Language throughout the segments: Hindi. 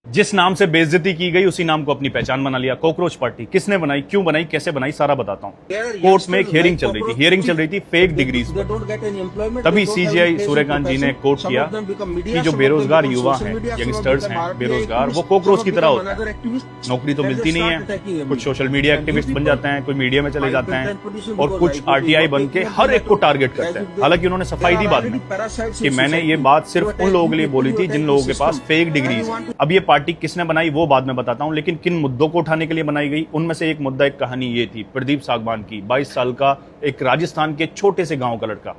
जिस नाम से बेइज्जती की गई उसी नाम को अपनी पहचान बना लिया। कॉकरोच पार्टी किसने बनाई, क्यों बनाई, कैसे बनाई, सारा बताता हूँ। कोर्ट में एक हियरिंग चल रही थी फेक डिग्रीज पर। तभी सीजीआई सूर्यकांत जी ने कोर्ट किया कि जो बेरोजगार युवा हैं, यंगस्टर्स हैं बेरोजगार, वो कॉकरोच की तरह होता है, नौकरी तो मिलती नहीं है। कुछ सोशल मीडिया एक्टिविस्ट बन जाते हैं, कोई मीडिया में चले जाते हैं और कुछ आरटीआई बन के हर एक को टारगेट करते हैं। हालांकि उन्होंने सफाई दी बाद में कि मैंने ये बात सिर्फ उन लोगों के लिए बोली थी जिन लोगों के पास फेक डिग्रीज है। अब ये पार्टी किसने बनाई वो बाद में बताता हूं, लेकिन किन मुद्दों को उठाने के लिए बनाई गई उनमें से एक मुद्दा, एक कहानी ये थी प्रदीप सागवान की। 22 साल का एक राजस्थान के छोटे से गांव का लड़का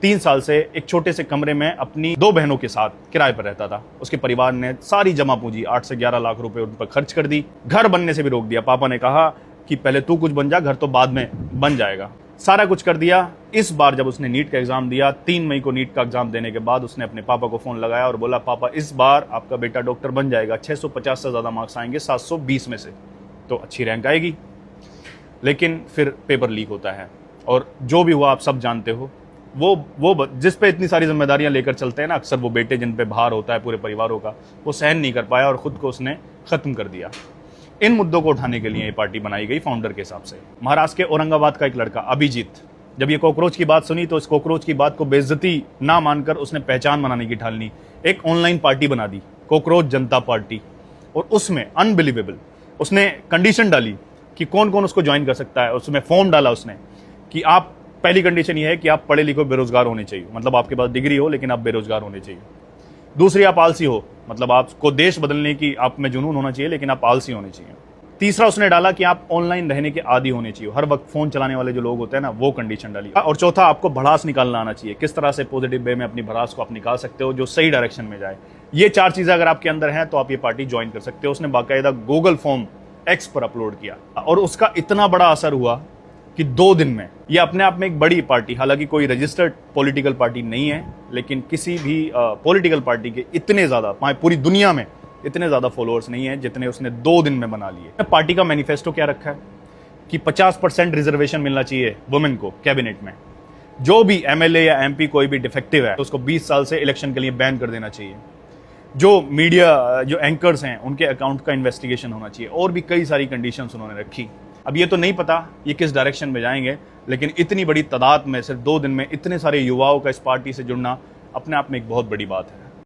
3 साल से एक छोटे से कमरे में अपनी 2 बहनों के साथ किराए पर रहता था। उसके परिवार ने सारी जमा पूंजी 8 से 11 लाख रुपए उन पर खर्च कर दी। घर बनने से भी रोक दिया। पापा ने कहा कि पहले तू कुछ बन जा, घर तो बाद में बन जाएगा। सारा कुछ कर दिया। इस बार जब उसने नीट का एग्जाम दिया, 3 मई को नीट का एग्जाम देने के बाद उसने अपने पापा को फोन लगाया और बोला, पापा इस बार आपका बेटा डॉक्टर बन जाएगा, 650 से ज्यादा मार्क्स आएंगे 720 में से, तो अच्छी रैंक आएगी। लेकिन फिर पेपर लीक होता है और जो भी हुआ आप सब जानते हो। वो जिस पे इतनी सारी जिम्मेदारियां लेकर चलते हैं ना, अक्सर वो बेटे जिन पे भार होता है पूरे परिवारों का, वो सहन नहीं कर पाया और खुद को उसने खत्म कर दिया। इन मुद्दों को उठाने के लिए ये पार्टी बनाई गई फाउंडर के हिसाब से। महाराष्ट्र के औरंगाबाद का एक लड़का अभिजीत, जब ये कॉकरोच की बात सुनी तो इस कॉकरोच की बात को बेइज्जती ना मानकर उसने पहचान बनाने की ठान ली। एक ऑनलाइन पार्टी बना दी, कॉकरोच जनता पार्टी, और उसमें अनबिलीवेबल उसने कंडीशन डाली कि कौन कौन उसको ज्वाइन कर सकता है। उसमें फॉर्म डाला उसने कि आप, पहली कंडीशन ये है कि आप पढ़े लिखे बेरोजगार होने चाहिए, मतलब आपके पास डिग्री हो लेकिन आप बेरोजगार होने चाहिए। दूसरी, आप आलसी हो, मतलब आपको देश बदलने की आप में जुनून होना चाहिए लेकिन आप आलसी होने चाहिए। तीसरा उसने डाला कि आप ऑनलाइन रहने के आदी होने चाहिए, हर वक्त फोन चलाने वाले जो लोग होते हैं ना, वो कंडीशन डाली। और चौथा, आपको भड़ास निकालना आना चाहिए, किस तरह से पॉजिटिव वे में अपनी भड़ास को आप निकाल सकते हो जो सही डायरेक्शन में जाए। ये 4 चीजें अगर आपके अंदर हैं तो आप ये पार्टी ज्वाइन कर सकते हो। उसने बाकायदा गूगल फॉर्म एक्स पर अपलोड किया और उसका इतना बड़ा असर हुआ कि 2 दिन में ये अपने आप में एक बड़ी पार्टी, हालांकि कोई रजिस्टर्ड पॉलिटिकल पार्टी नहीं है, लेकिन किसी भी पॉलिटिकल पार्टी के इतने ज्यादा, पूरी दुनिया में इतने ज्यादा फॉलोअर्स नहीं है जितने उसने 2 दिन में बना लिए। पार्टी का मैनिफेस्टो क्या रखा है कि 50% रिजर्वेशन मिलना चाहिए वुमेन को कैबिनेट में। जो भी एमएलए या एमपी कोई भी डिफेक्टिव है तो उसको 20 साल से इलेक्शन के लिए बैन कर देना चाहिए। जो मीडिया, जो एंकर्स हैं, उनके अकाउंट का इन्वेस्टिगेशन होना चाहिए, और भी कई सारी कंडीशंस उन्होंने रखी। अब ये तो नहीं पता ये किस डायरेक्शन में जाएंगे, लेकिन इतनी बड़ी तादाद में सिर्फ 2 दिन में इतने सारे युवाओं का इस पार्टी से जुड़ना अपने आप में एक बहुत बड़ी बात है।